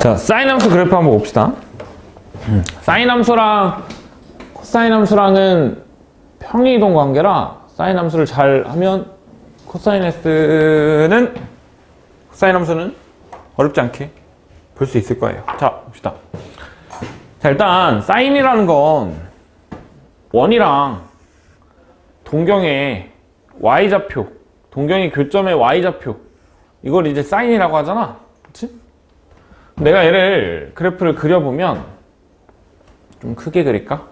자, 사인 함수 그래프 한번 봅시다. 사인 함수랑 코사인 함수랑은 평이이동 관계라 사인 함수를 잘 하면 코사인 함수는 어렵지 않게 볼 수 있을 거예요. 자, 봅시다. 자, 일단 사인이라는 건 원이랑 동경의 y좌표, 동경의 교점의 y좌표, 이걸 이제 사인이라고 하잖아. 그치? 내가 얘를 그래프를 그려보면 좀 크게 그릴까?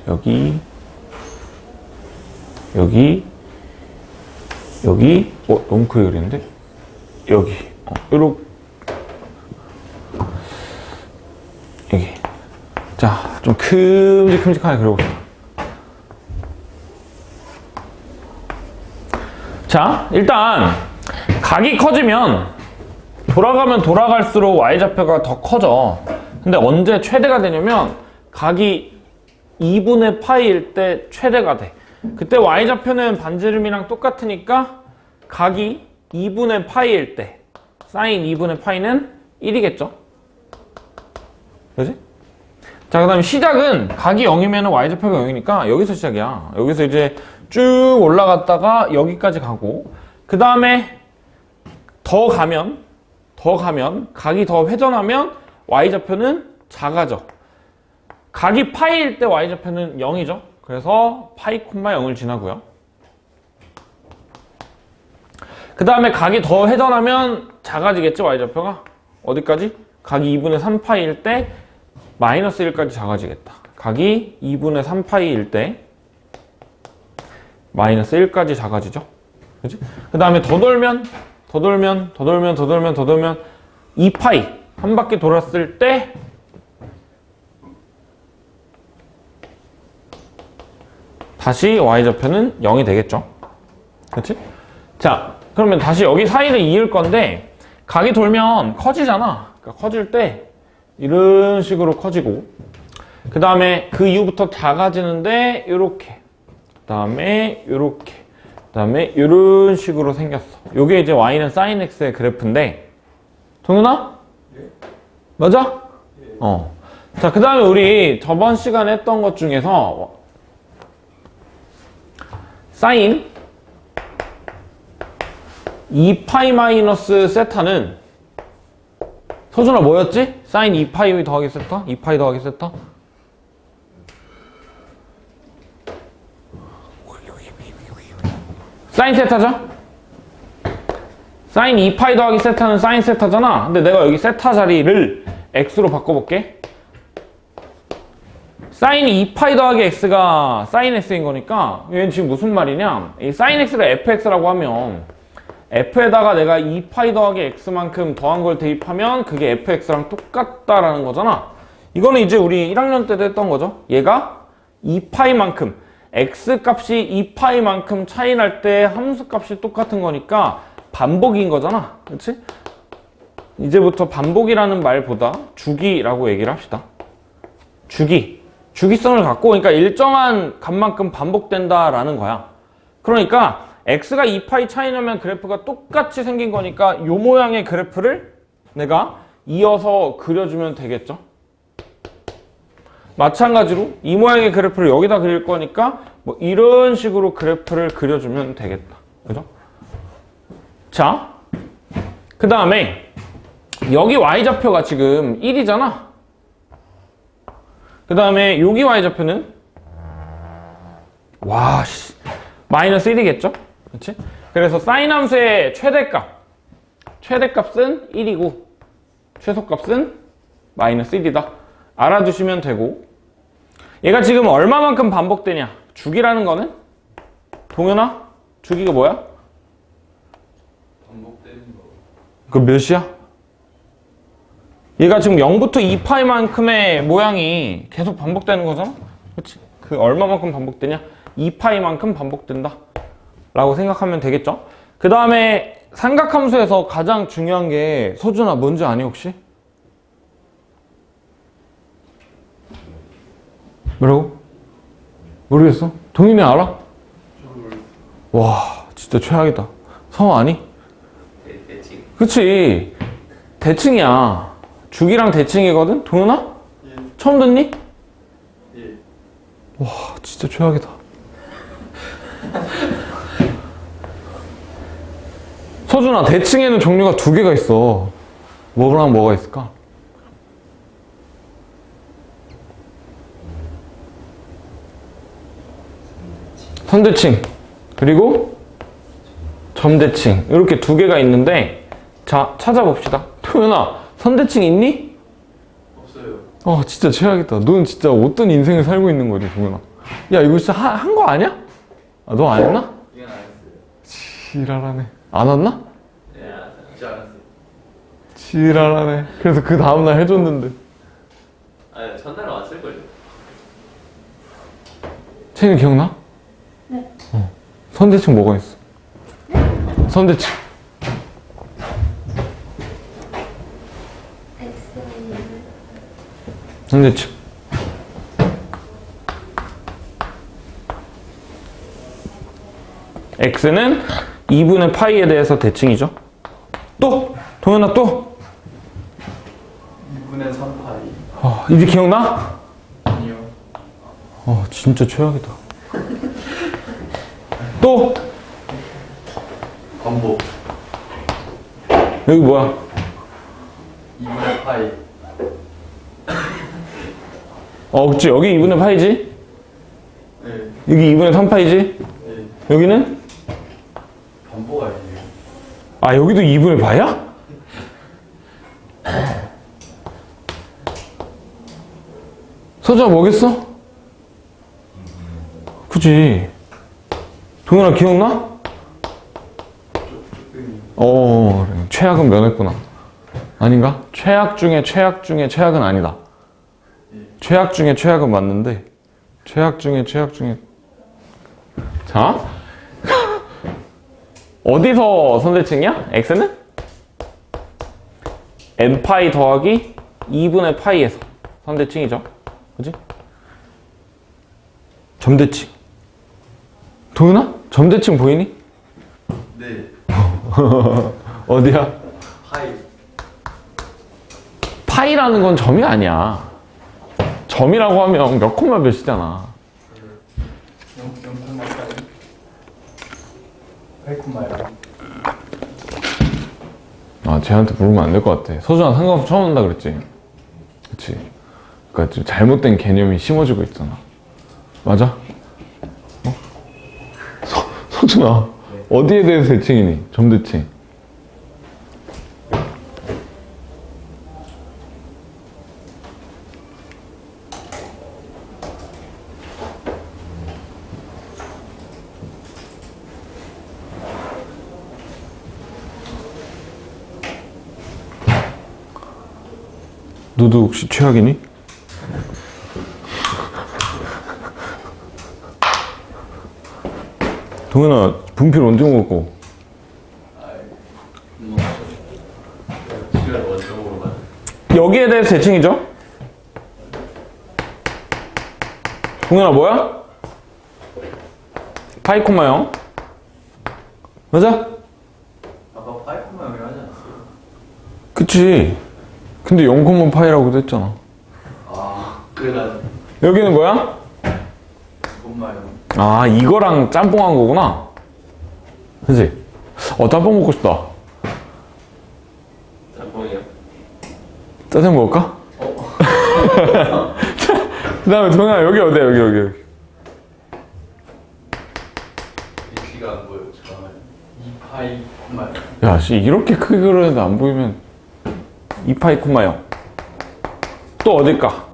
여기 너무 크게 그리는데? 여기 요렇게 여기. 자, 좀 큼직큼직하게 그려봅시다. 자, 일단 각이 커지면 돌아가면 돌아갈수록 y좌표가 더 커져. 근데 언제 최대가 되냐면 각이 2분의 파이일 때 최대가 돼. 그때 y좌표는 반지름이랑 똑같으니까 각이 2분의 파이일 때 사인 2분의 파이는 1이겠죠? 그지? 자, 그 다음에 시작은 각이 0이면 y좌표가 0이니까 여기서 시작이야. 여기서 이제 쭉 올라갔다가 여기까지 가고, 그 다음에 더 가면 각이 더 회전하면 y좌표는 작아져. 각이 파이일 때 y좌표는 0이죠. 그래서 파이 콤마 0을 지나고요. 그 다음에 각이 더 회전하면 작아지겠지, y좌표가. 어디까지? 각이 2분의 3파이일 때 마이너스 1까지 작아지겠다. 각이 2분의 3파이일 때 마이너스 1까지 작아지죠. 그치? 그 다음에 더 돌면 2파이 한 바퀴 돌았을 때 다시 y좌표는 0이 되겠죠. 그치? 자, 그러면 다시 여기 사이를 이을 건데 각이 돌면 커지잖아. 그러니까 커질 때 이런 식으로 커지고, 그 다음에 그 이후부터 작아지는데 요렇게, 그 다음에 요렇게, 그 다음에 이런 식으로 생겼어. 요게 이제 y는 sin x의 그래프인데, 동현아? 네. 맞아? 네. 자, 그 다음에 우리 저번 시간에 했던 것 중에서 sin 2파이 마이너스 세타는 서준아 뭐였지? sin 2파이 더하기 세타? 2파이 더하기 세타? sin 세타죠? sin 2파이 더하기 세타는 sin 세타잖아. 근데 내가 여기 세타 자리를 x로 바꿔볼게. sin 2파이 더하기 x가 sin x인 거니까 얘는 지금 무슨 말이냐, 이 sin x를 fx라고 하면 f에다가 내가 2파이 더하기 x만큼 더한 걸 대입하면 그게 fx랑 똑같다라는 거잖아. 이거는 이제 우리 1학년 때도 했던 거죠. 얘가 2파이만큼, x 값이 2파이만큼 차이 날 때 함수 값이 똑같은 거니까 반복인 거잖아. 그렇지? 이제부터 반복이라는 말보다 주기라고 얘기를 합시다. 주기성을 갖고, 그러니까 일정한 값만큼 반복된다라는 거야. 그러니까 x가 2파이 차이 나면 그래프가 똑같이 생긴 거니까 이 모양의 그래프를 내가 이어서 그려주면 되겠죠. 마찬가지로 이 모양의 그래프를 여기다 그릴 거니까 뭐 이런 식으로 그래프를 그려주면 되겠다. 그죠? 자, 그 다음에 여기 y좌표가 지금 1이잖아. 그 다음에 여기 y좌표는 마이너스 1이겠죠? 그치? 그래서 사인 함수의 최대값은 1이고 최소값은 마이너스 1이다. 알아두시면 되고, 얘가 지금 얼마만큼 반복되냐? 주기라는 거는? 동현아? 주기가 뭐야? 반복되는 거. 그 몇이야? 얘가 지금 0부터 2파이만큼의 모양이 계속 반복되는 거잖아? 그치? 그 얼마만큼 반복되냐? 2파이만큼 반복된다 라고 생각하면 되겠죠? 그 다음에 삼각함수에서 가장 중요한 게, 서준아 뭔지 아니 혹시? 뭐라고? 모르겠어? 동인이 알아? 와, 진짜 최악이다. 성 아니? 대칭. 그치? 대칭이야. 죽이랑 대칭이거든? 동현아? 예. 처음 듣니? 예. 와, 진짜 최악이다. 서준아, 대칭에는 종류가 두 개가 있어. 뭐랑 뭐가 있을까? 선대칭, 그리고 점대칭. 이렇게 두 개가 있는데, 자, 찾아봅시다. 도현아, 선대칭 있니? 없어요. 진짜 최악이다. 넌 진짜 어떤 인생을 살고 있는 거지, 도현아. 야, 이거 진짜 한 거 아니야? 너 안 했나? 이건 안 했어요. 지랄하네. 안 왔나? 네, 진짜 안 했어요. 지랄하네. 그래서 그 다음날 해줬는데. 아니, 전날에 왔을걸요. 채는 기억나? 네. 선대칭 뭐가 있어? 선대칭. 선대칭. x는 2분의 파이에 대해서 대칭이죠. 또! 동현아 또! 2분의 3파이. 이제 기억나? 아니요. 진짜 최악이다. 또! 반복. 여기 뭐야? 2분의 파이. 그치. 여기 2분의 파이지? 네. 여기 2분의 3파이지? 네. 여기는? 반복 아니에요? 여기도 2분의 파이야? 서준아 뭐겠어? 그치. 동현아 기억나? 그래. 최악은 면했구나. 아닌가? 최악 중에 최악 중에 최악은 아니다. 최악 중에 최악은 맞는데 최악 중에 최악 중에 자 어디서 선대칭이야? x는? n파이 더하기 2분의 파이에서 선대칭이죠. 그치? 점대칭. 도윤아? 점대칭 보이니? 네. 어디야? 파이. 파이라는 건 점이 아니야. 점이라고 하면 몇 콤마 몇이잖아. 0.8 8콤마요. 쟤한테 물으면 안 될 것 같아. 서준아 상관없이 처음 온다 그랬지? 그치? 그러니까 좀 잘못된 개념이 심어지고 있잖아. 맞아? 서준아, 네. 어디에 대해서 대칭이니? 점대칭. 너도 혹시 최악이니? 동현아, 분필 언제 먹었고? 시간 원점으로 가요. 여기에 대해서 대칭이죠? 동현아 뭐야? 파이 콤마 0 맞아? 아까 파이 콤마형이라 하지 않았어요? 그치. 근데 0 파이라고도 했잖아. 그래가지고 여기는 뭐야? 콤마형. 이거랑 짬뽕한 거구나. 그치? 짬뽕 먹고 싶다. 짬뽕이요? 짜장 먹을까? 그 다음에 동현아 여기 어디야? 여기. 글씨가 안 보여요. 잠깐만요. 2파이 콤마형. 야, 이렇게 크게 그렸는데 안 보이면 2파이 콤마 0. 또 어딜까?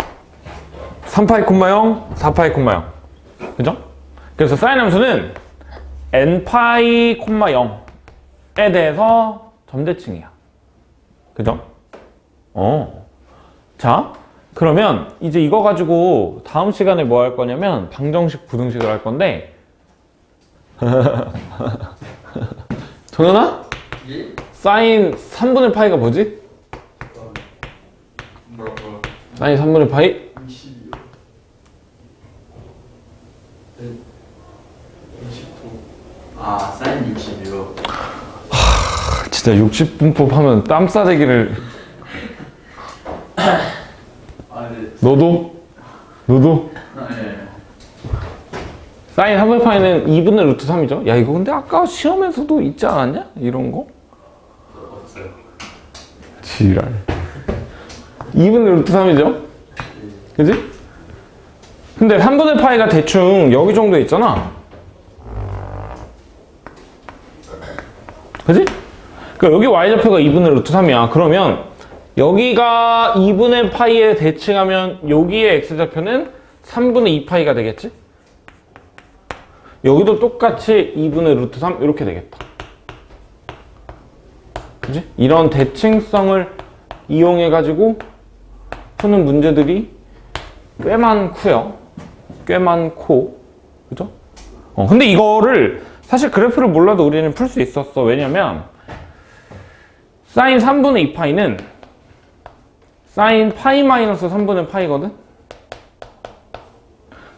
3파이 콤마 0, 4파이 콤마 0. 그죠? 그래서 사인 함수는 n파이 콤마 0에 대해서 점대칭이야. 그죠? 자, 그러면 이제 이거 가지고 다음 시간에 뭐 할 거냐면 방정식, 부등식을 할 건데 동현아? 예? 사인 3분의 파이가 뭐지? 뭐라. 사인 3분의 파이? 62요. 네. 69. 사인 62요. 진짜 60분법 하면 땀 싸대기를 아, 네. 너도? 너도? 네. 사인 3분의 파이는 2분의 루트 3이죠. 야, 이거 근데 아까 시험에서도 있지 않았냐? 이런 거? 없어요. 지랄. 2분의 루트 3이죠? 그지? 근데 3분의 파이가 대충 여기 정도 있잖아. 그지? 그러니까 여기 y좌표가 2분의 루트 3이야. 그러면 여기가 2분의 파이에 대칭하면 여기의 x좌표는 3분의 2파이가 되겠지? 여기도 똑같이 2분의 루트 3 이렇게 되겠다. 그지? 이런 대칭성을 이용해가지고 푸는 문제들이 꽤 많고요. 꽤 많고. 그죠? 근데 이거를 사실 그래프를 몰라도 우리는 풀 수 있었어. 왜냐면 사인 3분의 2파이는 사인 파이 마이너스 3분의 파이거든?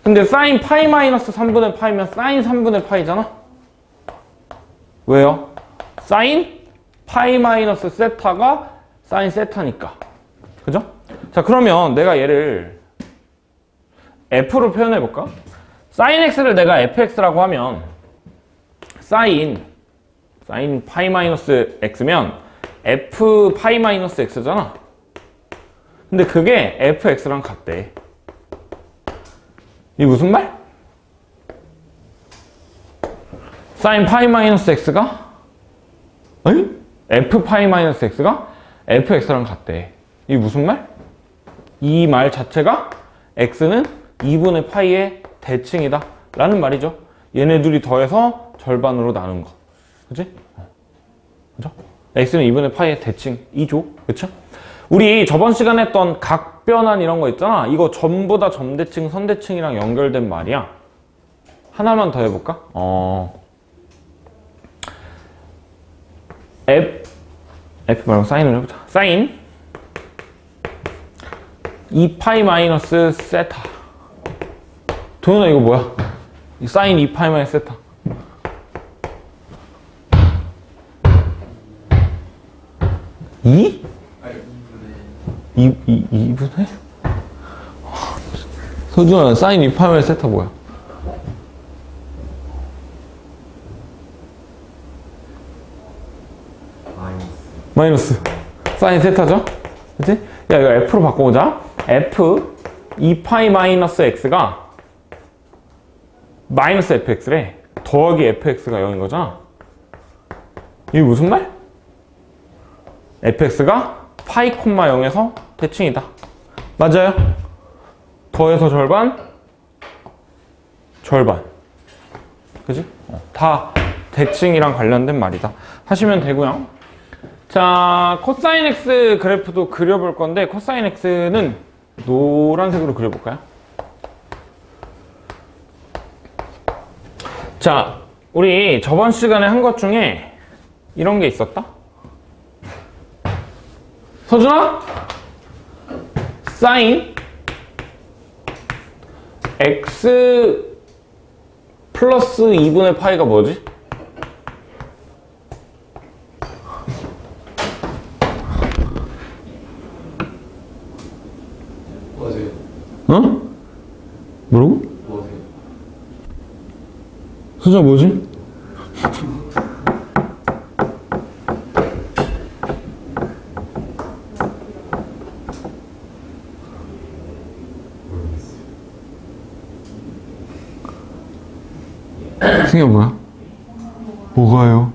근데 사인 파이 마이너스 3분의 파이면 사인 3분의 파이잖아? 왜요? 사인 파이 마이너스 세타가 사인 세타니까. 그죠? 자, 그러면 내가 얘를 f로 표현해볼까? 사인 x를 내가 fx라고 하면 사인 파이 마이너스 x면 f 파이 마이너스 x잖아. 근데 그게 fx랑 같대. 이게 무슨 말? 사인 파이 마이너스 x가 f 파이 마이너스 x가 fx랑 같대. 이게 무슨 말? 이 말 자체가 x는 2분의 파이의 대칭이다 라는 말이죠. 얘네 둘이 더해서 절반으로 나눈 거. 그치? 그죠? x는 2분의 파이의 대칭이죠. 그쵸? 우리 저번 시간에 했던 각변환 이런 거 있잖아. 이거 전부 다 점대칭, 선대칭이랑 연결된 말이야. 하나만 더 해볼까? f 말고 사인을 해보자. 사인 2파이 마이너스 세타. 도현아 이거 뭐야? 사인 2파이 마이너스 세타. 2? 아니, 2분의? 서준아, 사인 2파이 마이너스 세타 뭐야? 마이너스. 사인 세타죠? 그치? 야, 이거 f로 바꿔보자. f 2파이 마이너스 x가 마이너스 fx래. 더하기 fx가 0인 거잖아. 이게 무슨 말? fx가 파이 콤마 0에서 대칭이다. 맞아요? 더해서 절반, 절반. 그지? 다 대칭이랑 관련된 말이다. 하시면 되고요. 자, 코사인 x 그래프도 그려볼 건데 코사인 x는 노란색으로 그려볼까요? 자, 우리 저번 시간에 한 것 중에 이런 게 있었다? 서준아? 사인 x 플러스 2분의 파이가 뭐지? 뭐하세요? 어? 뭐라고? 뭐하세요? 서준아 뭐지? 승희야 뭐야? 뭐가요?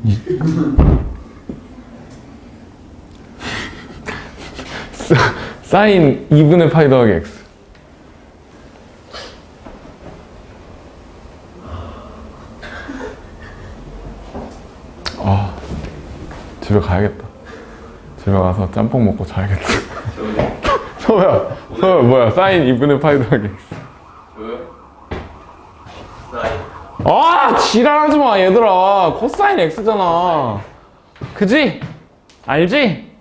사인 2분의 파이 더하기 x. 아, 집에 가야겠다. 집에 가서 짬뽕 먹고 자야겠다. 서우야 뭐야? 사인 2분의 파이 더하기 x. 저요? 사인. 아, 지랄하지 마, 얘들아. 코사인 x잖아. 그지? 알지?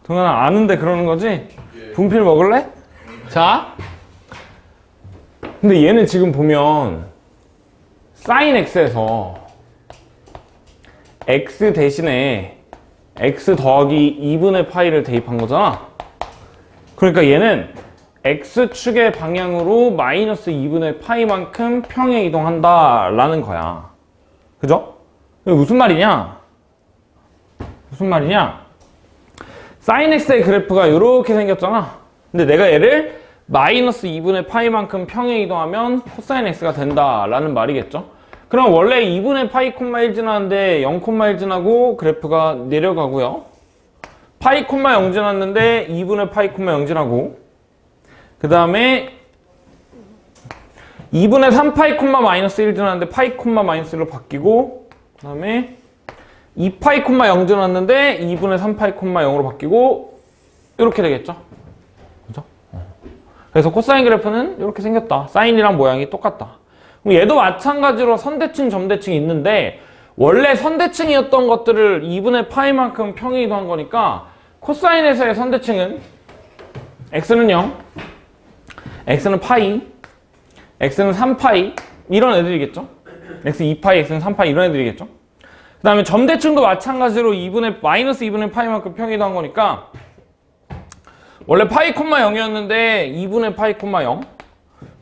동현아, 아는데 그러는 거지? 분필 먹을래? 자. 근데 얘는 지금 보면 사인 x에서 x 대신에 x 더하기 2분의 파이를 대입한 거잖아. 그러니까 얘는 x축의 방향으로 마이너스 2분의 파이만큼 평행 이동한다 라는 거야. 그죠? 이게 무슨 말이냐? 무슨 말이냐? sin x의 그래프가 이렇게 생겼잖아. 근데 내가 얘를 마이너스 2분의 파이만큼 평행 이동하면 코사인 x가 된다 라는 말이겠죠? 그럼 원래 2분의 파이 콤마 1 지나는데 0 콤마 1 지나고 그래프가 내려가고요. 파이 콤마 0 지났는데 2분의 파이 콤마 0 지나고 그 다음에 2분의 3 파이 콤마 마이너스 1 지났는데 파이 콤마 마이너스 1로 바뀌고 그 다음에 2 파이 콤마 0 지났는데 2분의 3 파이 콤마 0으로 바뀌고 이렇게 되겠죠? 그죠? 그래서 코사인 그래프는 이렇게 생겼다. 사인이랑 모양이 똑같다. 그럼 얘도 마찬가지로 선대칭, 점대칭이 있는데 원래 선대칭이었던 것들을 2분의 파이만큼 평행 이동한 거니까 코사인에서의 선대칭은 x는 0, x는 파이, x는 3파이 이런 애들이겠죠? x 2파이, x는 3파이 이런 애들이겠죠? 그 다음에 점대칭도 마찬가지로 마이너스 2분의 파이만큼 평행 이동한 거니까 원래 파이 콤마 0이었는데 2분의 파이 콤마 0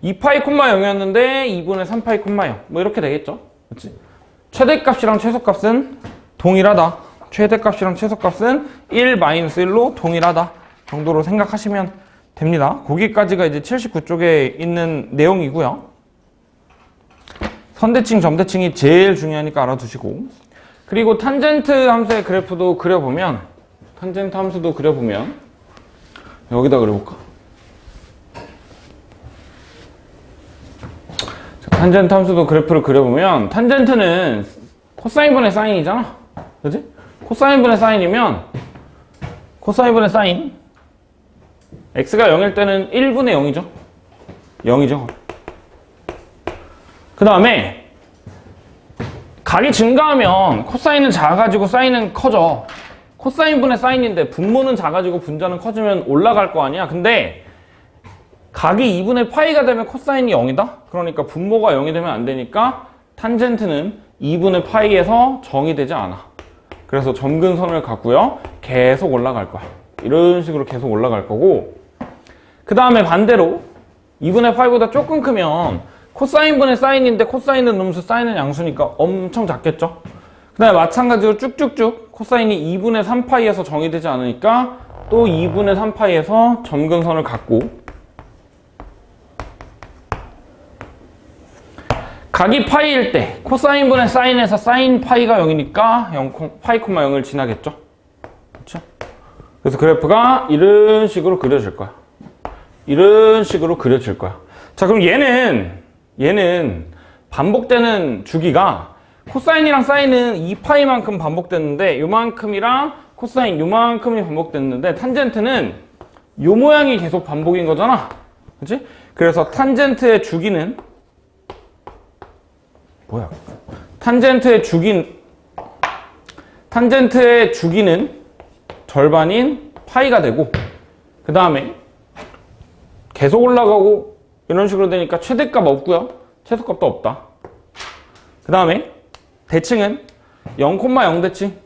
2파이 콤마 0이었는데 2분의 3파이 콤마 0 뭐 이렇게 되겠죠? 그렇지? 최대값이랑 최소값은 동일하다. 최대값이랑 최소값은 1 마이너스 1로 동일하다 정도로 생각하시면 됩니다. 거기까지가 이제 79쪽에 있는 내용이고요. 선대칭, 점대칭이 제일 중요하니까 알아두시고 그리고 탄젠트 함수의 그래프도 그려보면 탄젠트 함수도 그려보면 여기다 그려볼까? 자, 탄젠트 함수도 그래프를 그려보면 탄젠트는 코사인분의 사인이잖아. 그지? 코사인분의 사인이면 코사인분의 사인 x가 0일 때는 1분의 0이죠. 0이죠. 그 다음에 각이 증가하면 코사인은 작아지고 사인은 커져. 코사인분의 사인인데 분모는 작아지고 분자는 커지면 올라갈 거 아니야. 근데 각이 2분의 파이가 되면 코사인이 0이다? 그러니까 분모가 0이 되면 안 되니까 탄젠트는 2분의 파이에서 정의되지 않아. 그래서 점근선을 갖고요. 계속 올라갈 거야. 이런 식으로 계속 올라갈 거고 그 다음에 반대로 2분의 파이보다 조금 크면 코사인분의 사인인데 코사인은 음수, 사인은 양수니까 엄청 작겠죠? 그 다음에 마찬가지로 쭉쭉쭉 코사인이 2분의 3파이에서 정의되지 않으니까 또 2분의 3파이에서 점근선을 갖고 각이 파이일 때 코사인분의 사인에서 사인 파이가 0이니까 파이 콤마 0을 지나겠죠? 그렇죠? 그래서 그래프가 이런 식으로 그려질 거야. 이런 식으로 그려질 거야. 자, 그럼 얘는 반복되는 주기가 코사인이랑 사인은 2파이만큼 반복됐는데 요만큼이랑 코사인 요만큼이 반복됐는데 탄젠트는 요 모양이 계속 반복인 거잖아. 그치? 그래서 탄젠트의 주기는 뭐야? 탄젠트의 주기는 절반인 파이가 되고 그 다음에 계속 올라가고 이런 식으로 되니까 최대값 없고요. 최소값도 없다. 그 다음에 대칭은 0,0 대칭,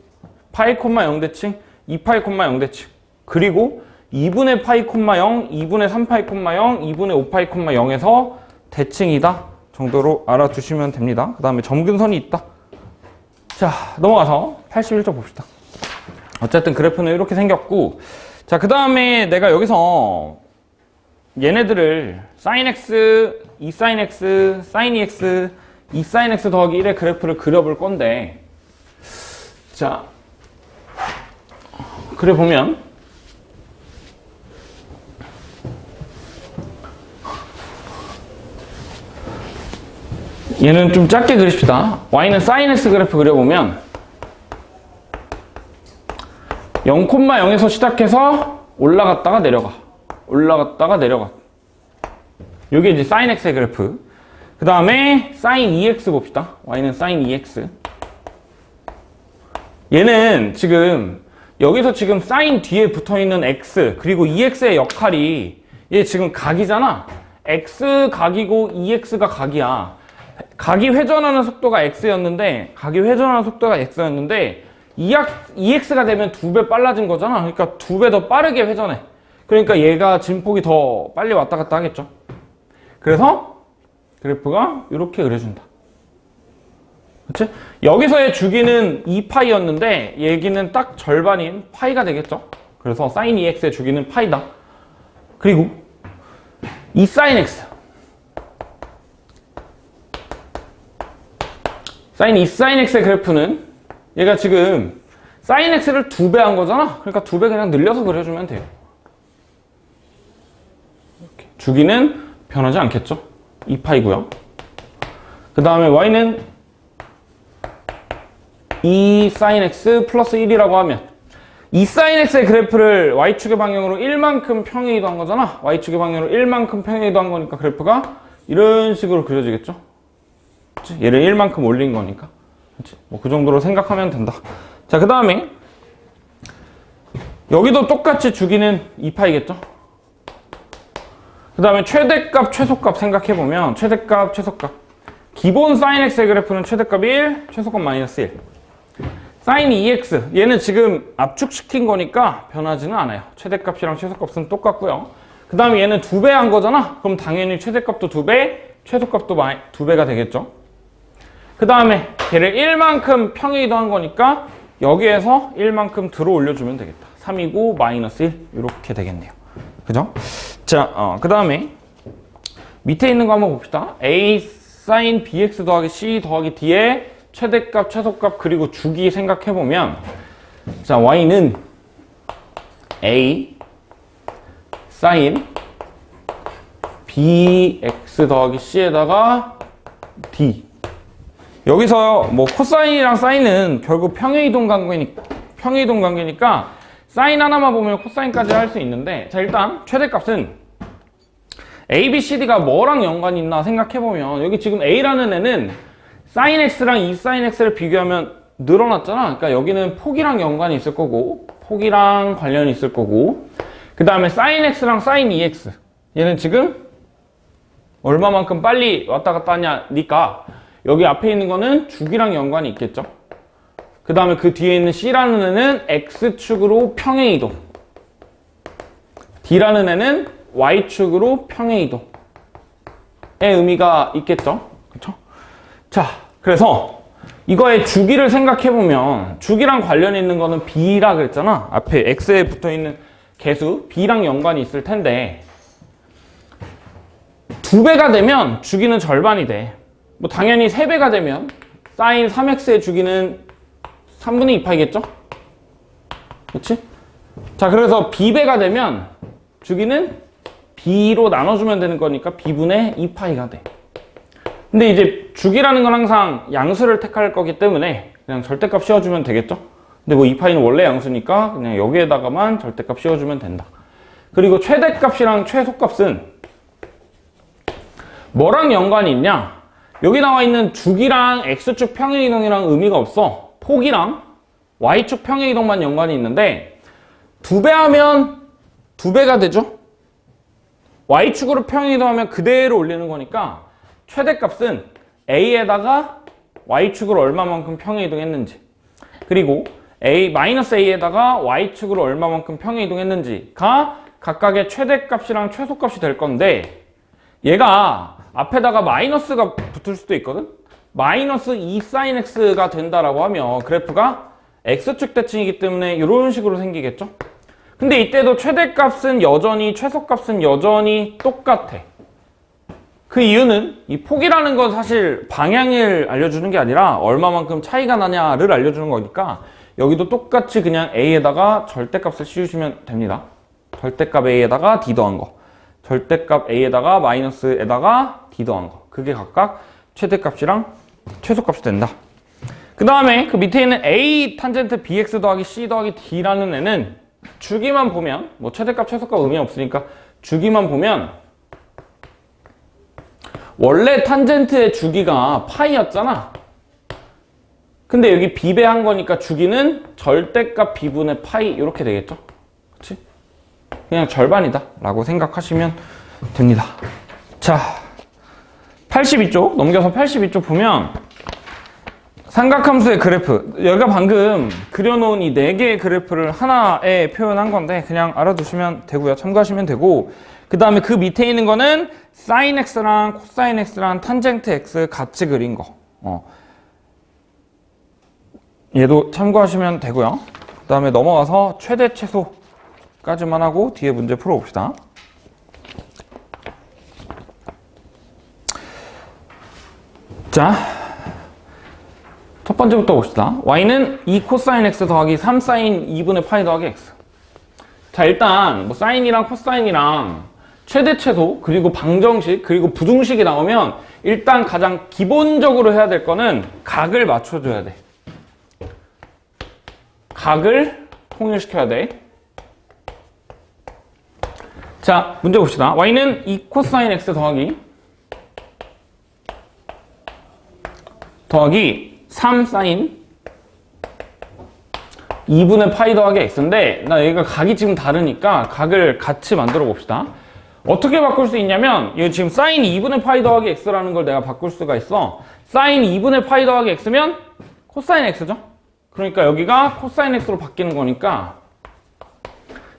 파이, 0 대칭, 2파이, 0 대칭 그리고 2분의 파이, 0, 2분의 3파이, 0, 2분의 5파이, 0에서 대칭이다 정도로 알아두시면 됩니다. 그 다음에 점근선이 있다. 자, 넘어가서 81쪽 봅시다. 어쨌든 그래프는 이렇게 생겼고 자, 그 다음에 내가 여기서 얘네들을 sin x, 2sin x, sin 2x, 2sin x 더하기 1의 그래프를 그려볼 건데 자, 그려보면 얘는 좀 작게 그립시다. y는 sin x 그래프 그려보면 0,0에서 시작해서 올라갔다가 내려가. 올라갔다가 내려가. 이게 이제 sin x의 그래프. 그 다음에 sin 2x 봅시다. y는 sin 2x. 얘는 지금 여기서 지금 sin 뒤에 붙어있는 x 그리고 2x의 역할이 얘 지금 각이잖아. x 각이고 2x가 각이야. 각이 회전하는 속도가 x였는데 2x가 되면 2배 빨라진 거잖아. 그러니까 2배 더 빠르게 회전해. 그러니까 얘가 진폭이 더 빨리 왔다 갔다 하겠죠. 그래서 그래프가 이렇게 그려준다. 그치? 여기서의 주기는 2파이였는데 얘기는 딱 절반인 파이가 되겠죠. 그래서 sin 2x의 주기는 파이다. 그리고 이 sin x sin x의 그래프는 얘가 지금 sin x를 2배 한 거잖아. 그러니까 2배 그냥 늘려서 그려주면 돼요. 이렇게. 주기는 변하지 않겠죠. 2파이고요. 그 다음에 y는 2 sin x 플러스 1이라고 하면 이 sin x의 그래프를 y축의 방향으로 1만큼 평행 이동한 거잖아. y축의 방향으로 1만큼 평행 이동한 거니까 그래프가 이런 식으로 그려지겠죠. 그치? 얘를 1만큼 올린 거니까. 뭐 그 정도로 생각하면 된다. 자, 그 다음에 여기도 똑같이 주기는 2파이겠죠. 그 다음에 최대값, 최소값 생각해보면 최대값, 최소값 기본 sin x의 그래프는 최대값 1, 최소값 마이너스 1. sin 2x 얘는 지금 압축시킨 거니까 변하지는 않아요. 최대값이랑 최소값은 똑같고요. 그 다음에 얘는 2배 한 거잖아. 그럼 당연히 최대값도 2배, 최소값도 2배가 되겠죠. 그 다음에 걔를 1만큼 평행 이동한 거니까 여기에서 1만큼 들어 올려주면 되겠다. 3이고 마이너스 1 이렇게 되겠네요. 그죠? 자, 그 다음에 밑에 있는 거 한번 봅시다. a sin bx 더하기 c 더하기 d의 최대값, 최소값 그리고 주기 생각해보면 자, y는 a sin bx 더하기 c에다가 d 여기서 뭐 코사인이랑 사인은 결국 평행이동 관계니까 사인 하나만 보면 코사인까지 할 수 있는데 자, 일단 최대값은 a, b, c, d가 뭐랑 연관이 있나 생각해보면 여기 지금 a라는 애는 sin x랑 2 sin x를 비교하면 늘어났잖아. 그러니까 여기는 폭이랑 연관이 있을 거고 폭이랑 관련이 있을 거고 그 다음에 sin x랑 sin 2x 얘는 지금 얼마만큼 빨리 왔다 갔다 하냐니까 여기 앞에 있는 거는 주기랑 연관이 있겠죠. 그 다음에 그 뒤에 있는 C라는 애는 X축으로 평행이동 D라는 애는 Y축으로 평행이동의 의미가 있겠죠. 그쵸? 자, 그래서 이거의 주기를 생각해보면 주기랑 관련이 있는 거는 B라 그랬잖아. 앞에 X에 붙어있는 개수 B랑 연관이 있을 텐데 2배가 되면 주기는 절반이 돼. 뭐 당연히 3배가 되면 sin 3x의 주기는 3분의 2파이겠죠? 그렇지? 자, 그래서 b배가 되면 주기는 b로 나눠주면 되는 거니까 b분의 2파이가 돼. 근데 이제 주기라는 건 항상 양수를 택할 거기 때문에 그냥 절대값 씌워주면 되겠죠? 근데 뭐 2파이는 원래 양수니까 그냥 여기에다가만 절대값 씌워주면 된다. 그리고 최대값이랑 최소값은 뭐랑 연관이 있냐? 여기 나와 있는 주기랑 x축 평행이동이랑 의미가 없어. 폭이랑 y축 평행이동만 연관이 있는데 2배 하면 2배가 되죠? y축으로 평행이동하면 그대로 올리는 거니까 최대값은 a에다가 y축으로 얼마만큼 평행이동했는지 그리고 a에다가 y축으로 얼마만큼 평행이동했는지가 각각의 최대값이랑 최소값이 될 건데 얘가 앞에다가 마이너스가 붙을 수도 있거든? 마이너스 2 sin x가 된다라고 하면 그래프가 x축 대칭이기 때문에 이런 식으로 생기겠죠? 근데 이때도 최대값은 여전히 최소값은 여전히 똑같아. 그 이유는 이 폭이라는 건 사실 방향을 알려주는 게 아니라 얼마만큼 차이가 나냐를 알려주는 거니까 여기도 똑같이 그냥 a에다가 절대값을 씌우시면 됩니다. 절대값 a에다가 d 더한 거 절대값 a에다가 마이너스에다가 d 더한 거 그게 각각 최대값이랑 최소값이 된다. 그 다음에 그 밑에 있는 a 탄젠트 bx 더하기 c 더하기 d라는 애는 주기만 보면 뭐 최대값 최소값 의미 없으니까 주기만 보면 원래 탄젠트의 주기가 파이였잖아. 근데 여기 b배한 거니까 주기는 절대값 b분의 파이 이렇게 되겠죠. 그치? 그냥 절반이다 라고 생각하시면 됩니다. 자, 82쪽 넘겨서 82쪽 보면 삼각함수의 그래프. 여기가 방금 그려놓은 이 4개의 그래프를 하나에 표현한 건데 그냥 알아두시면 되고요. 참고하시면 되고, 그 다음에 그 밑에 있는 거는 sin x랑 코사인 x랑 탄젠트 x 같이 그린 거. 얘도 참고하시면 되고요. 그 다음에 넘어가서 최대 최소까지만 하고 뒤에 문제 풀어봅시다. 자, 첫 번째부터 봅시다. y는 2 코사인 x 더하기 3 사인 2분의 파이 더하기 x. 자, 일단 뭐 사인이랑 코사인이랑 최대 최소 그리고 방정식 그리고 부등식이 나오면 일단 가장 기본적으로 해야 될 거는 각을 맞춰줘야 돼. 각을 통일시켜야 돼. 자, 문제 봅시다. y는 2 코사인 x 더하기 3 사인 2분의 파이 더하기 x인데, 나 여기가 각이 지금 다르니까 각을 같이 만들어 봅시다. 어떻게 바꿀 수 있냐면, 여기 지금 사인 2분의 파이 더하기 x라는 걸 내가 바꿀 수가 있어. 사인 2분의 파이 더하기 x면 코사인 x죠? 그러니까 여기가 코사인 x로 바뀌는 거니까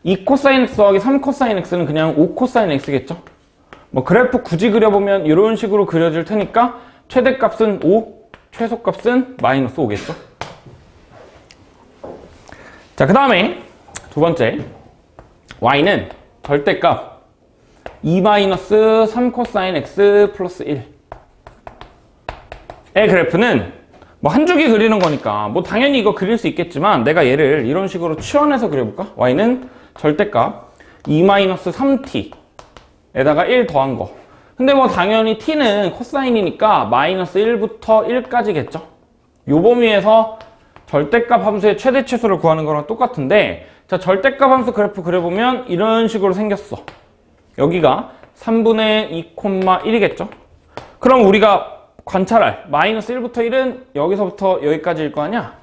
2 코사인 x 더하기 3 코사인 x는 그냥 5 코사인 x겠죠? 뭐 그래프 굳이 그려보면 이런 식으로 그려질 테니까 최대값은 5, 최소값은 마이너스 5겠죠? 자, 그 다음에 두 번째, y는 절대값 2-3 코사인 x 플러스 1의 그래프는 뭐 한 줄기 그리는 거니까 뭐 당연히 이거 그릴 수 있겠지만 내가 얘를 이런 식으로 치환해서 그려볼까? y는 절대값 2-3t에다가 1 더한 거. 근데 뭐 당연히 t는 코사인이니까 마이너스 1부터 1까지겠죠? 요 범위에서 절대값 함수의 최대 최소를 구하는 거랑 똑같은데, 자, 절대값 함수 그래프 그려보면 이런 식으로 생겼어. 여기가 3분의 2,1이겠죠? 그럼 우리가 관찰할 마이너스 1부터 1은 여기서부터 여기까지일 거 아니야?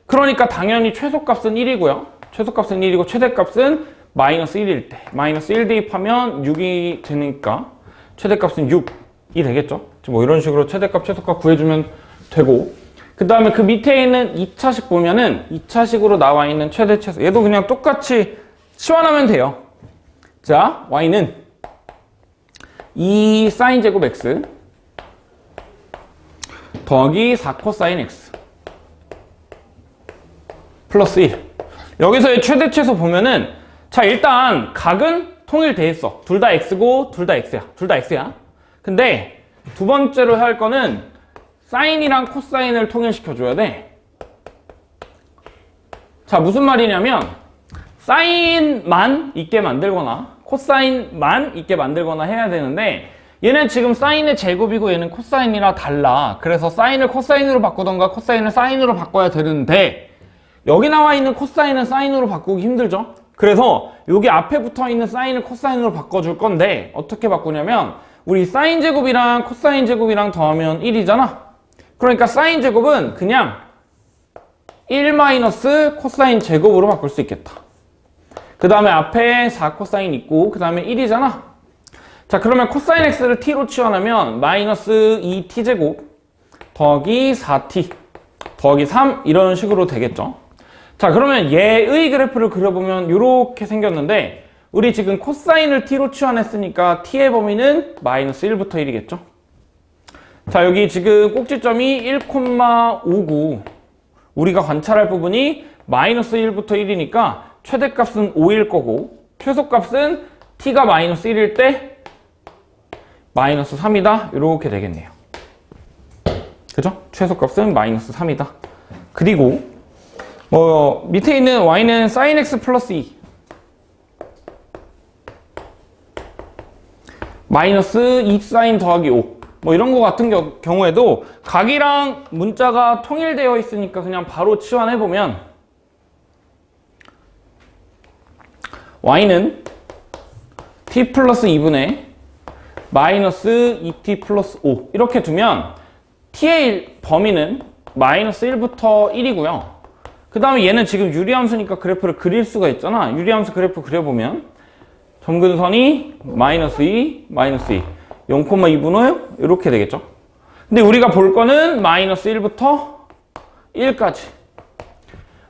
그러니까 당연히 최소값은 1이고요. 최소값은 1이고 최대값은 마이너스 1일 때 마이너스 1 대입하면 6이 되니까 최대값은 6이 되겠죠? 뭐 이런 식으로 최대값, 최소값 구해주면 되고, 그 다음에 그 밑에 있는 2차식 보면은 2차식으로 나와 있는 최대, 최소. 얘도 그냥 똑같이 치환하면 돼요. 자, y는 2 사인 제곱 x 더하기 4 코사인 x 플러스 1. 여기서의 최대, 최소 보면은, 자, 일단 각은 통일돼 있어. 둘 다 x고 둘 다 x야. 둘 다 x야. 근데 두 번째로 해야 할 거는 사인이랑 코사인을 통일시켜줘야 돼. 자, 무슨 말이냐면 사인만 있게 만들거나 코사인만 있게 만들거나 해야 되는데, 얘는 지금 사인의 제곱이고 얘는 코사인이라 달라. 그래서 사인을 코사인으로 바꾸던가 코사인을 사인으로 바꿔야 되는데, 여기 나와 있는 코사인은 사인으로 바꾸기 힘들죠? 그래서 여기 앞에 붙어 있는 사인을 코사인으로 바꿔줄 건데, 어떻게 바꾸냐면 우리 사인 제곱이랑 코사인 제곱이랑 더하면 1이잖아. 그러니까 사인 제곱은 그냥 1 마이너스 코사인 제곱으로 바꿀 수 있겠다. 그 다음에 앞에 4 코사인 있고 그 다음에 1이잖아. 자, 그러면 코사인 x를 t로 치환하면 마이너스 2t 제곱 더하기 4t 더하기 3 이런 식으로 되겠죠. 자, 그러면 얘의 그래프를 그려보면 이렇게 생겼는데, 우리 지금 코사인을 t로 치환했으니까 t의 범위는 마이너스 1부터 1이겠죠. 자, 여기 지금 꼭지점이 1,59, 우리가 관찰할 부분이 마이너스 1부터 1이니까 최대값은 5일 거고, 최소값은 t가 마이너스 1일 때 마이너스 3이다 이렇게 되겠네요. 그죠? 최소값은 마이너스 3이다. 그리고 밑에 있는 y는 sin x 플러스 2 마이너스 2 사인 더하기 5 뭐 이런 거 같은 경우에도 각이랑 문자가 통일되어 있으니까 그냥 바로 치환해보면 y는 t 플러스 2분의 마이너스 2t 플러스 5 이렇게 두면 t의 범위는 마이너스 1부터 1이고요. 그 다음에 얘는 지금 유리함수니까 그래프를 그릴 수가 있잖아. 유리함수 그래프 그려보면 점근선이 마이너스 2, 마이너스 2, 0,2분의 5 이렇게 되겠죠. 근데 우리가 볼 거는 마이너스 1부터 1까지.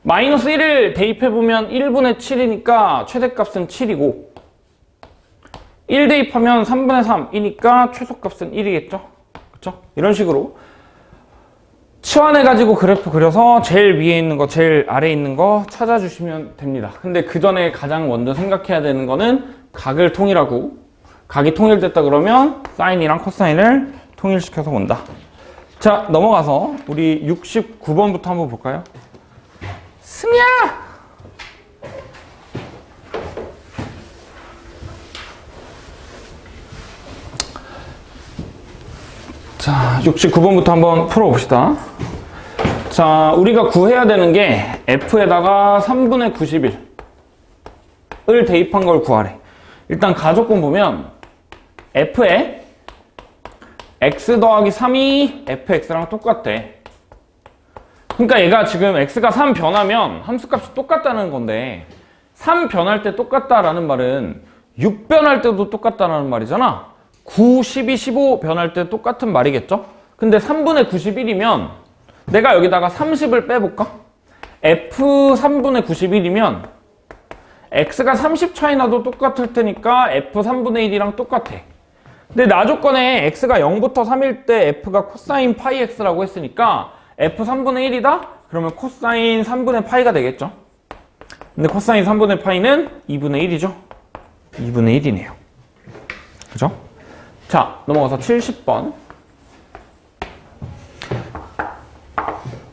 마이너스 1을 대입해보면 1분의 7이니까 최대값은 7이고 1 대입하면 3분의 3이니까 최소값은 1이겠죠? 그쵸? 이런 식으로 치환해가지고 그래프 그려서 제일 위에 있는 거, 제일 아래에 있는 거 찾아주시면 됩니다. 근데 그 전에 가장 먼저 생각해야 되는 거는 각을 통일하고, 각이 통일됐다 그러면 사인이랑 코사인을 통일시켜서 본다. 자, 넘어가서 우리 69번부터 한번 볼까요? 승희야! 자, 69번부터 한번 풀어봅시다. 자, 우리가 구해야 되는 게 f에다가 3분의 91을 대입한 걸 구하래. 일단 가조건 보면 f에 x 더하기 3이 fx랑 똑같대. 그러니까 얘가 지금 x가 3 변하면 함수값이 똑같다는 건데 3 변할 때 똑같다라는 말은 6 변할 때도 똑같다는 말이잖아. 9, 12, 15 변할 때 똑같은 말이겠죠? 근데 3분의 91이면 내가 여기다가 30을 빼볼까? f 3분의 91이면 x가 30 차이 나도 똑같을 테니까 f 3분의 1이랑 똑같아. 근데 나 조건에 x가 0부터 3일 때 f가 코사인 파이 x라고 했으니까 f 3분의 1이다? 그러면 코사인 3분의 파이가 되겠죠? 근데 코사인 3분의 파이는 2분의 1이죠? 2분의 1이네요. 그죠? 자, 넘어가서 70번.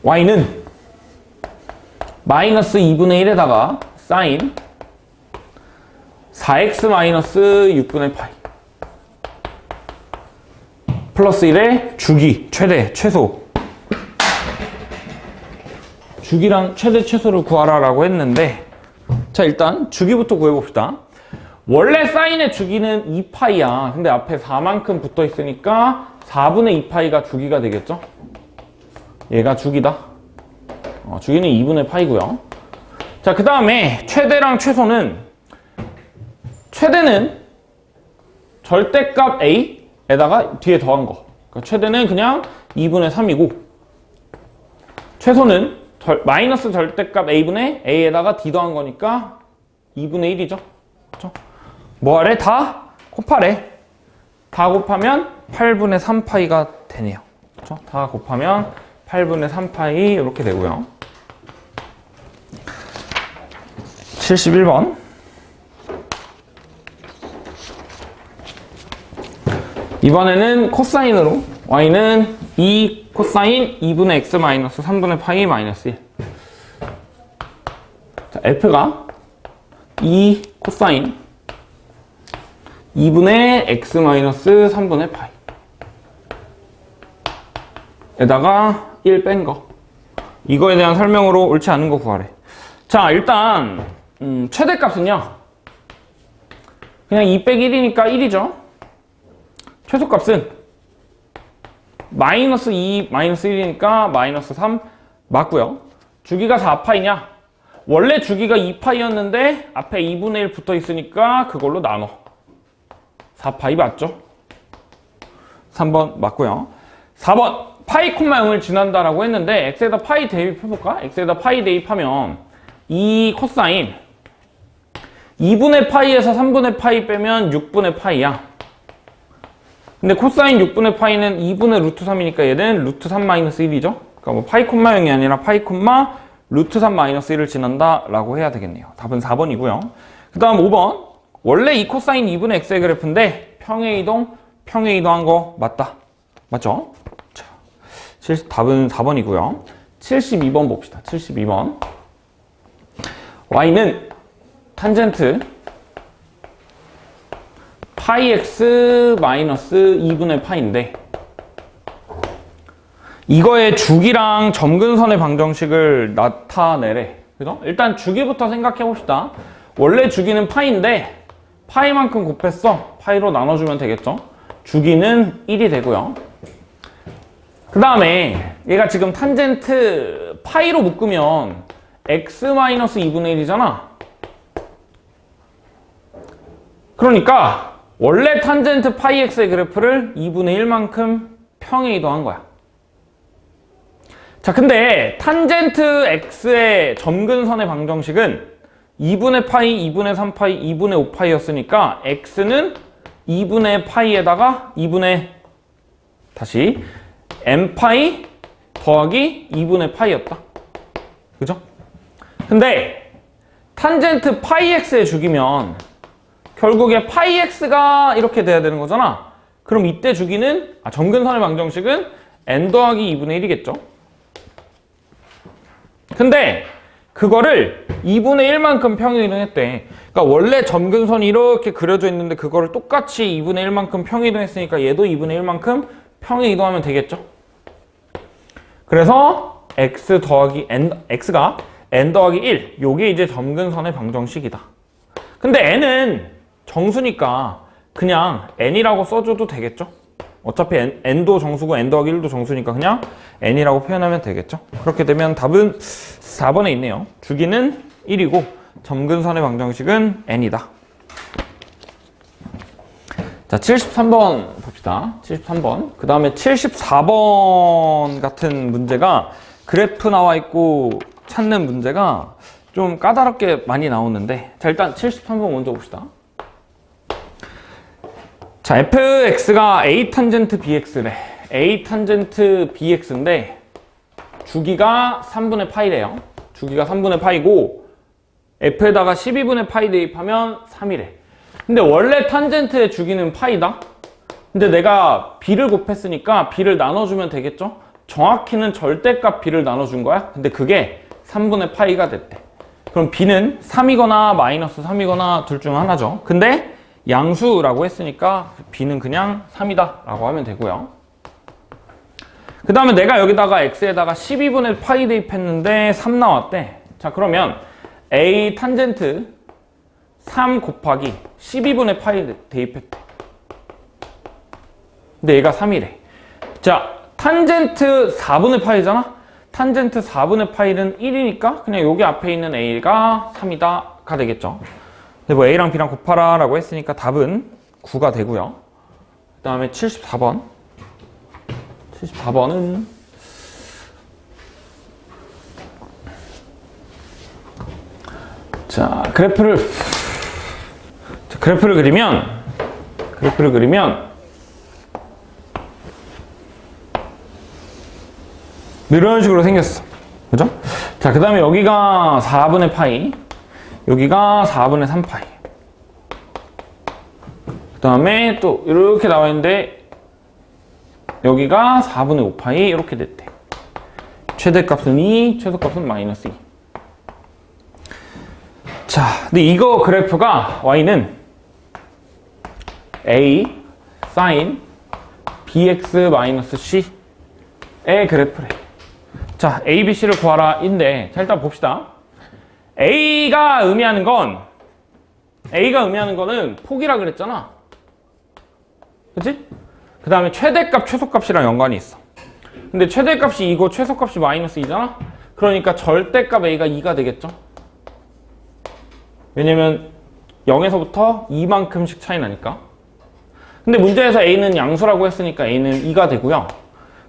y는 마이너스 2분의 1에다가 사인 4x 마이너스 6분의 파이 플러스 1의 주기, 최대, 최소. 주기랑 최대, 최소를 구하라 라고 했는데, 자, 일단 주기부터 구해봅시다. 원래 사인의 주기는 2파이야. 근데 앞에 4만큼 붙어 있으니까 4분의 2파이가 주기가 되겠죠? 얘가 주기다. 주기는 2분의 파이고요. 자, 그 다음에 최대랑 최소는, 최대는 절대값 a에다가 뒤에 더한 거. 그러니까 최대는 그냥 2분의 3이고, 최소는 마이너스 절대값 a분의 a에다가 d 더한 거니까 2분의 1이죠. 그렇죠? 뭐하래? 다 곱하래. 다 곱하면 8분의 3파이가 되네요. 그렇죠? 다 곱하면 8분의 3파이 이렇게 되고요. 71번. 이번에는 코사인으로 y는 2 코사인 2분의 x 마이너스 3분의 파이 마이너스 1. 자, f가 2 코사인 2분의 x 마이너스 3분의 파이 에다가 1 뺀 거. 이거에 대한 설명으로 옳지 않은 거 구하래. 자, 일단 최대값은요 그냥 2 빼기 1이니까 1이죠. 최소값은 마이너스 2 마이너스 1이니까 마이너스 3 맞고요. 주기가 4파이냐? 원래 주기가 2파이였는데 앞에 2분의 1 붙어 있으니까 그걸로 나눠. 4파이 맞죠? 3번 맞고요. 4번 파이 콤마 0을 지난다라고 했는데 x에다 파이 대입해볼까? x에다 파이 대입하면 2 코사인 2분의 파이에서 3분의 파이 빼면 6분의 파이야. 근데 코사인 6분의 파이는 2분의 루트 3이니까 얘는 루트 3 마이너스 1이죠? 그러니까 뭐 파이 콤마 0이 아니라 파이 콤마 루트 3 마이너스 1을 지난다 라고 해야 되겠네요. 답은 4번이고요. 그 다음 5번. 원래 이 코사인 2분의 x의 그래프인데 평행 이동한 거 맞다. 맞죠? 자, 답은 4번이고요. 72번 봅시다. 72번. y는 탄젠트 파이 x 마이너스 2분의 파인데 이거의 주기랑 점근선의 방정식을 나타내래. 그죠? 일단 주기부터 생각해 봅시다. 원래 주기는 파인데 파이만큼 곱했어. 파이로 나눠주면 되겠죠? 주기는 1이 되고요. 그 다음에 얘가 지금 탄젠트 파이로 묶으면 x 마이너스 2분의 1이잖아. 그러니까 원래 탄젠트 파이 x의 그래프를 2분의 1만큼 평행 이동한 거야. 자, 근데 탄젠트 x의 점근선의 방정식은 2분의 파이, 2분의 3파이, 2분의 5파이였으니까 x는 2분의 파이에다가 2분의 다시 n파이 더하기 2분의 파이였다. 그죠? 근데 탄젠트 파이 x의 주기면 결국에 파이 x가 이렇게 돼야 되는 거잖아. 그럼 이때 주기는 점근선의 방정식은 n 더하기 2분의 1이겠죠. 근데 그거를 2분의 1만큼 평이동했대. 그러니까 원래 점근선이 이렇게 그려져 있는데 그거를 똑같이 2분의 1만큼 평이동했으니까 얘도 2분의 1만큼 평이동하면 되겠죠. 그래서 x 더하기 n, x가 n 더하기 1, 요게 이제 점근선의 방정식이다. 근데 n은 정수니까 그냥 n이라고 써줘도 되겠죠. 어차피 n도 정수고 n 더하기 1도 정수니까 그냥 n이라고 표현하면 되겠죠. 그렇게 되면 답은 4번에 있네요. 주기는 1이고 점근선의 방정식은 n이다. 자, 73번 봅시다. 73번. 그 다음에 74번 같은 문제가 그래프 나와 있고 찾는 문제가 좀 까다롭게 많이 나오는데, 자, 일단 73번 먼저 봅시다. 자, fx가 a 탄젠트 bx래. a 탄젠트 bx인데 주기가 3분의 파이래요. 주기가 3분의 파이고 f에다가 12분의 파이 대입하면 3이래. 근데 원래 탄젠트의 주기는 파이다. 근데 내가 b를 곱했으니까 b를 나눠주면 되겠죠? 정확히는 절대값 b를 나눠준 거야. 근데 그게 3분의 파이가 됐대. 그럼 b는 3이거나 마이너스 3이거나 둘 중 하나죠. 근데 양수라고 했으니까 b는 그냥 3이다 라고 하면 되고요. 그 다음에 내가 여기다가 x에다가 12분의 파이 대입했는데 3 나왔대. 자, 그러면 a 탄젠트 3 곱하기 12분의 파이 대입했대. 근데 얘가 3이래. 자, 탄젠트 4분의 파이잖아? 탄젠트 4분의 파이는 1이니까 그냥 여기 앞에 있는 a가 3이다 가 되겠죠. 근데 뭐 a랑 b랑 곱하라 라고 했으니까 답은 9가 되고요. 그 다음에 74번. 74번은 자, 그래프를 그리면 이런 식으로 생겼어. 그죠? 자, 그 다음에 여기가 4분의 파이, 여기가 4분의 3파이. 그 다음에 또 이렇게 나와 있는데 여기가 4분의 5파이 이렇게 됐대. 최대값은 2, 최소값은 마이너스 2. 자, 근데 이거 그래프가 y는 a sin bx 마이너스 c의 그래프래. 자, a, b, c를 구하라 인데, 자, 일단 봅시다. a가 의미하는 거는 폭이라 그랬잖아. 그치? 그 다음에 최대값, 최소값이랑 연관이 있어. 근데 최대값이 2고 최소값이 마이너스 2잖아? 그러니까 절대값 a가 2가 되겠죠? 왜냐면 0에서부터 2만큼씩 차이 나니까. 근데 문제에서 a는 양수라고 했으니까 a는 2가 되고요.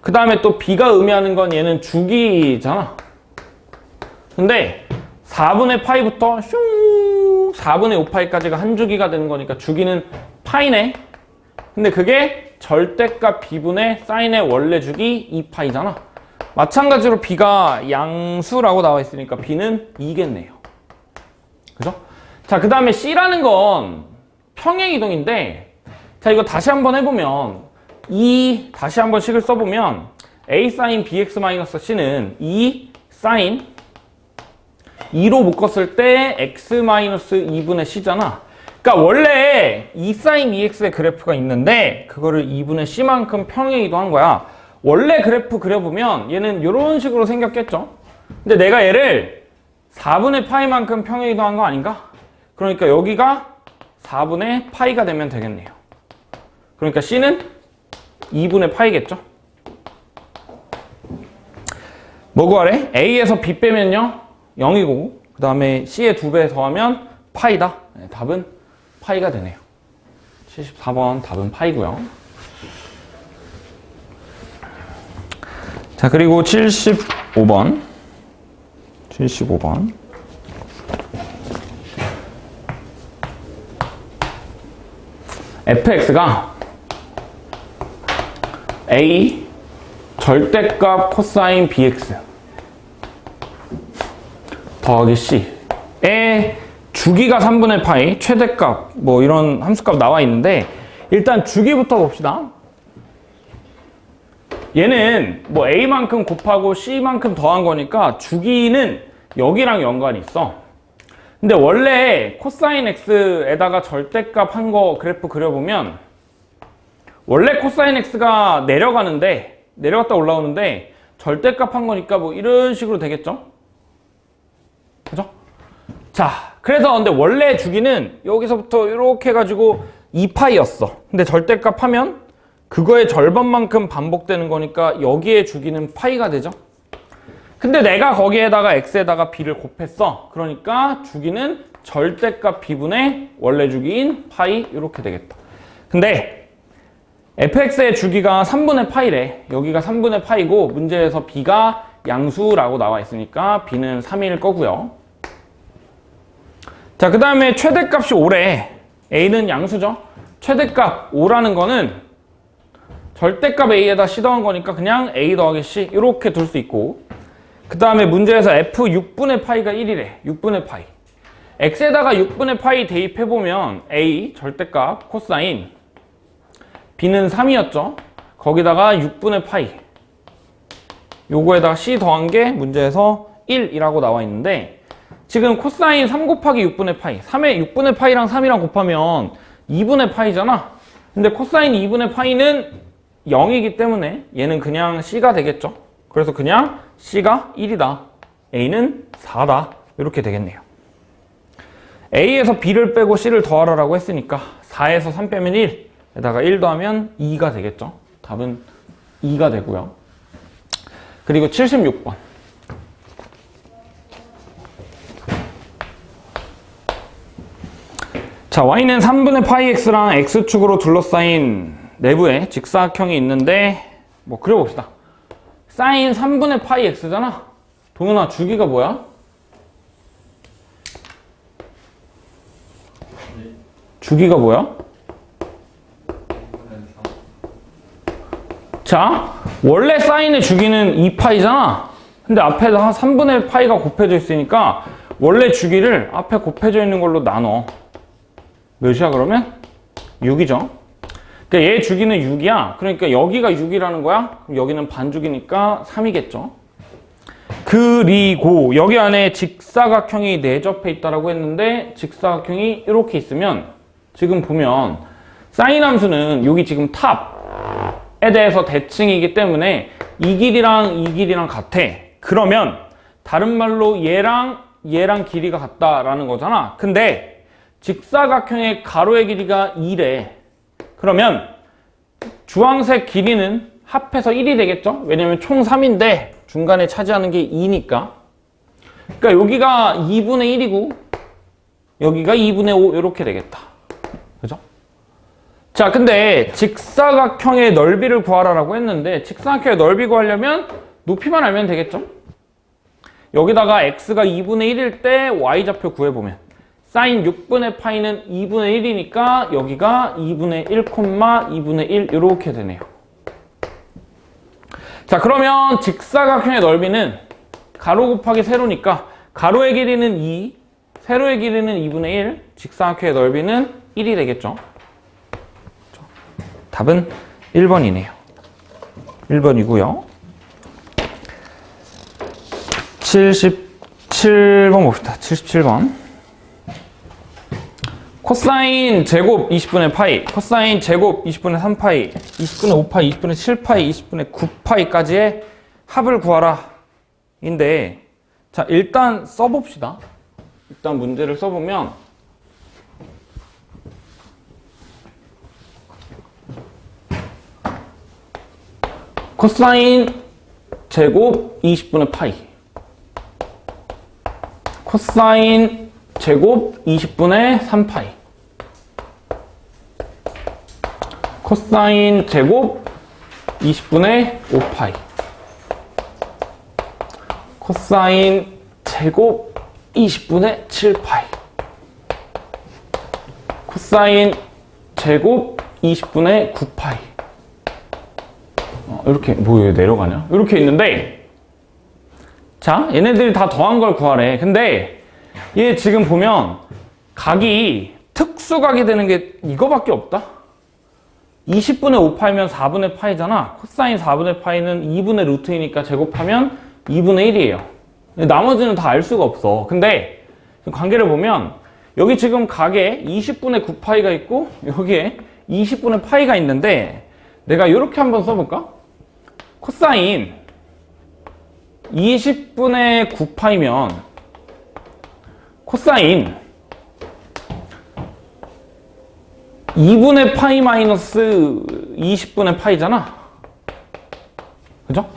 그 다음에 또 b가 의미하는 건 얘는 주기잖아. 근데 4분의 파이부터 슝 4분의 5파이까지가 한 주기가 되는 거니까 주기는 파이네. 근데 그게 절대값 b분의 사인의 원래 주기 2파이잖아. 마찬가지로 b가 양수라고 나와 있으니까 b는 2겠네요. 그죠? 자, 그 다음에 c라는 건 평행이동인데, 자, 이거 다시 한번 해보면 다시 한번 식을 써보면 a sin bx 마이너스 c는 2 sin 2로 묶었을 때 x 마이너스 2분의 c잖아. 그러니까 원래 2 sin 2x의 그래프가 있는데 그거를 2분의 c만큼 평행이동한 거야. 원래 그래프 그려보면 얘는 이런 식으로 생겼겠죠. 근데 내가 얘를 4분의 파이만큼 평행이동한 거 아닌가? 그러니까 여기가 4분의 파이가 되면 되겠네요. 그러니까 c는 2분의 파이겠죠. 뭐 구하래? a에서 b 빼면요 0이고, 그 다음에 c의 2배 더하면 파이다. 네, 답은 파이가 되네요. 74번 답은 파이고요. 자, 그리고 75번 75번. 75번. fx가 a 절대값 코사인 bx 더하기 c의 주기가 3분의 파이, 최대값 뭐 이런 함수값 나와 있는데 일단 주기부터 봅시다. 얘는 뭐 a만큼 곱하고 c만큼 더한 거니까 주기는 여기랑 연관이 있어. 근데 원래 코사인 x에다가 절대값 한 거 그래프 그려보면 원래 코사인 x가 내려갔다 올라오는데 절대값 한 거니까 뭐 이런 식으로 되겠죠? 그죠? 자, 그래서 근데 원래 주기는 여기서부터 이렇게 해가지고 2파이였어. 근데 절대값 하면 그거의 절반만큼 반복되는 거니까 여기에 주기는 파이가 되죠? 근데 내가 거기에다가 x에다가 b를 곱했어. 그러니까 주기는 절대값 b분의 원래 주기인 파이 이렇게 되겠다. 근데 fx의 주기가 3분의 파이래. 여기가 3분의 파이고 문제에서 b가 양수라고 나와 있으니까 b는 3일 거고요. 자, 그 다음에 최대값이 5래. a는 양수죠. 최대값 5라는 거는 절대값 a에다 c 더한 거니까 그냥 a 더하기 c 이렇게 둘 수 있고, 그 다음에 문제에서 f 6분의 파이가 1이래. 6분의 파이. x에다가 6분의 파이 대입해보면 a 절대값 코사인 b는 3이었죠. 거기다가 6분의 파이 요거에다가 c 더한 게 문제에서 1이라고 나와 있는데 지금 코사인 3 곱하기 6분의 파이 3에 6분의 파이랑 3이랑 곱하면 2분의 파이잖아. 근데 코사인 2분의 파이는 0이기 때문에 얘는 그냥 c가 되겠죠. 그래서 그냥 c가 1이다. a는 4다. 이렇게 되겠네요. a에서 b를 빼고 c를 더하라고 했으니까 4에서 3 빼면 1에다가 1 더하면 2가 되겠죠. 답은 2가 되고요. 그리고 76번. 자, y는 3분의 파이 x랑 x축으로 둘러싸인 내부에 직사각형이 있는데 뭐 그려봅시다. 사인 3분의 파이 x잖아. 동현아, 주기가 뭐야? 주기가 뭐야? 자, 원래 사인의 주기는 2파이잖아. 근데 앞에다 3분의 파이가 곱해져 있으니까 원래 주기를 앞에 곱해져 있는 걸로 나눠. 몇이야 그러면? 6이죠. 그러니까 얘 주기는 6이야. 그러니까 여기가 6이라는 거야. 그럼 여기는 반주기니까 3이겠죠. 그리고 여기 안에 직사각형이 내접해 있다라고 했는데 직사각형이 이렇게 있으면 지금 보면 사인 함수는 여기 지금 탑에 대해서 대칭이기 때문에 이 길이랑 같아. 그러면 다른 말로 얘랑 길이가 같다라는 거잖아. 근데 직사각형의 가로의 길이가 2래. 그러면 주황색 길이는 합해서 1이 되겠죠? 왜냐면 총 3인데 중간에 차지하는 게 2니까. 그러니까 여기가 2분의 1이고 여기가 2분의 5 이렇게 되겠다. 그죠? 자, 근데 직사각형의 넓이를 구하라고 했는데 직사각형의 넓이 구하려면 높이만 알면 되겠죠? 여기다가 x가 2분의 1일 때 y좌표 구해보면 사인 6분의 파이는 2분의 1이니까 여기가 2분의 1, 2분의 1 이렇게 되네요. 자, 그러면 직사각형의 넓이는 가로 곱하기 세로니까 가로의 길이는 2, 세로의 길이는 2분의 1, 직사각형의 넓이는 1이 되겠죠. 답은 1번이네요. 1번이고요. 77번 봅시다. 77번. 코사인 제곱 20분의 파이, 코사인 제곱 20분의 3파이, 20분의 5파이, 20분의 7파이, 20분의 9파이까지의 합을 구하라. 인데, 자, 일단 써봅시다. 일단 문제를 써보면, 코사인 제곱 20분의 파이, 코사인 제곱 20분의 3파이, 코사인 제곱 20분의 5파이, 코사인 제곱 20분의 7파이. 코사인 제곱 20분의 9파이. 이렇게, 뭐, 내려가냐? 이렇게 있는데, 자, 얘네들이 다 더한 걸 구하래. 근데, 얘 지금 보면, 각이 특수각이 되는 게 이거밖에 없다? 20분의 5파이면 4분의 파이잖아. 코사인 4분의 파이는 2분의 루트이니까 제곱하면 2분의 1이에요. 나머지는 다 알 수가 없어. 근데 관계를 보면 여기 지금 각에 20분의 9파이가 있고 여기에 20분의 파이가 있는데 내가 이렇게 한번 써볼까? 코사인 20분의 9파이면 코사인 2분의 파이 마이너스 20분의 파이잖아. 그죠?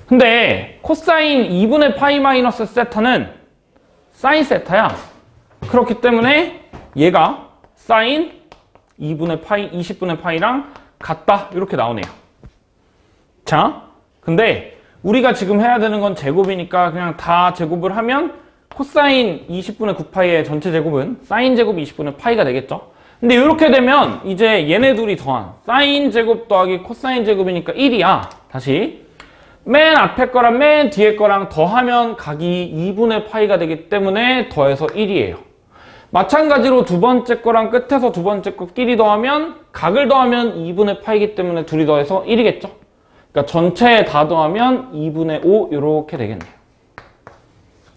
근데 코사인 2분의 파이 마이너스 세타는 사인 세타야. 그렇기 때문에 얘가 사인 2분의 파이, 20분의 파이랑 같다. 이렇게 나오네요. 자, 근데 우리가 지금 해야 되는 건 제곱이니까 그냥 다 제곱을 하면 코사인 20분의 9파이의 전체 제곱은 사인 제곱 20분의 파이가 되겠죠? 근데 이렇게 되면 이제 얘네 둘이 더한 사인 제곱 더하기 코사인 제곱이니까 1이야. 다시 맨 앞에 거랑 맨 뒤에 거랑 더하면 각이 2분의 파이가 되기 때문에 더해서 1이에요. 마찬가지로 두 번째 거랑 끝에서 두 번째 거끼리 더하면 각을 더하면 2분의 파이기 때문에 둘이 더해서 1이겠죠. 그러니까 전체 다 더하면 2분의 5 이렇게 되겠네요.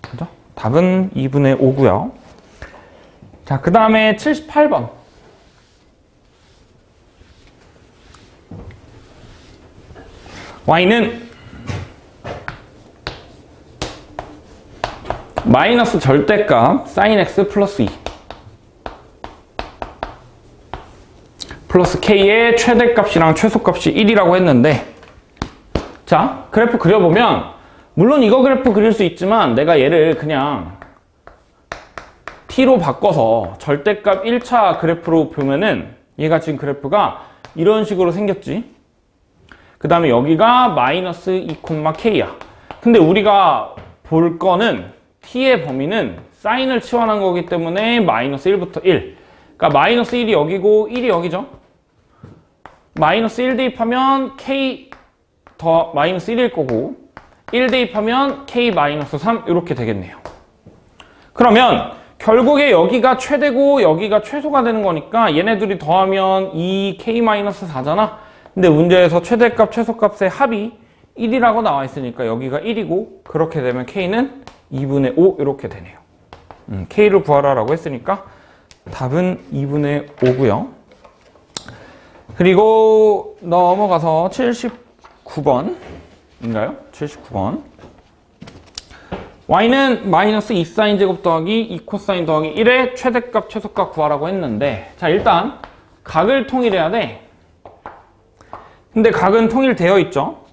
그죠? 답은 2분의 5고요. 자, 그 다음에 78번. y는 마이너스 절대값 sin x 플러스 2 플러스 k의 최대값이랑 최소값이 1이라고 했는데, 자, 그래프 그려보면 물론 이거 그래프 그릴 수 있지만 내가 얘를 그냥 t로 바꿔서 절대값 1차 그래프로 보면은 얘가 지금 그래프가 이런 식으로 생겼지. 그 다음에 여기가 마이너스 2,k야. 근데 우리가 볼 거는 t의 범위는 사인을 치환한 거기 때문에 마이너스 1부터 1. 그러니까 마이너스 1이 여기고 1이 여기죠. 마이너스 1 대입하면 k 더 마이너스 1일 거고 1 대입하면 k 마이너스 3 이렇게 되겠네요. 그러면 결국에 여기가 최대고 여기가 최소가 되는 거니까 얘네들이 더하면 2k 마이너스 4잖아. 근데 문제에서 최대값, 최소값의 합이 1이라고 나와 있으니까 여기가 1이고 그렇게 되면 k는 2분의 5 이렇게 되네요. k를 구하라라고 했으니까 답은 2분의 5고요. 그리고 넘어가서 79번인가요? 79번. y는 마이너스 2사인 제곱 더하기 2코사인 더하기 1의 최대값, 최소값 구하라고 했는데, 자, 일단 각을 통일해야 돼. 근데 각은 통일되어 있죠.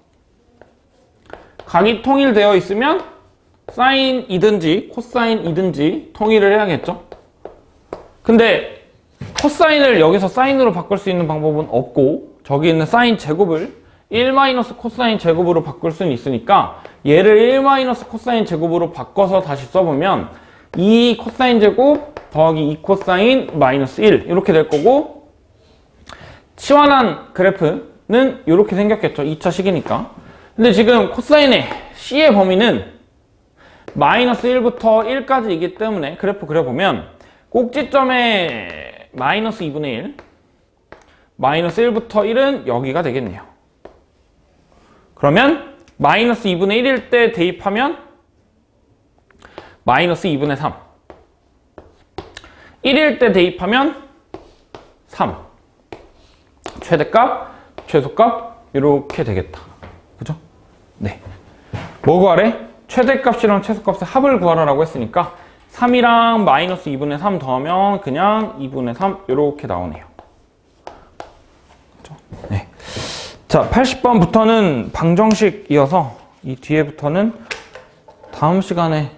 각이 통일되어 있으면 사인이든지 코사인이든지 통일을 해야겠죠. 근데 코사인을 여기서 사인으로 바꿀 수 있는 방법은 없고 저기 있는 사인 제곱을 1 코사인 제곱으로 바꿀 수는 있으니까 얘를 1 코사인 제곱으로 바꿔서 다시 써보면 2 코사인 제곱 더하기 2 코사인 마이너스 1 이렇게 될 거고, 치환한 그래프는 이렇게 생겼겠죠. 2차 식이니까. 근데 지금 코사인의 C의 범위는 마이너스 1부터 1까지이기 때문에 그래프 그려보면 꼭지점에 마이너스 2분의 1, 마이너스 1부터 1은 여기가 되겠네요. 그러면 마이너스 2분의 1일 때 대입하면 마이너스 2분의 3, 1일 때 대입하면 3, 최대값, 최소값 이렇게 되겠다. 그죠? 네. 뭐 구하래? 최대값이랑 최소값의 합을 구하라라고 했으니까 3이랑 마이너스 2분의 3 더하면 그냥 2분의 3 이렇게 나오네요. 그죠? 네. 자, 80번부터는 방정식이어서 이 뒤에부터는 다음 시간에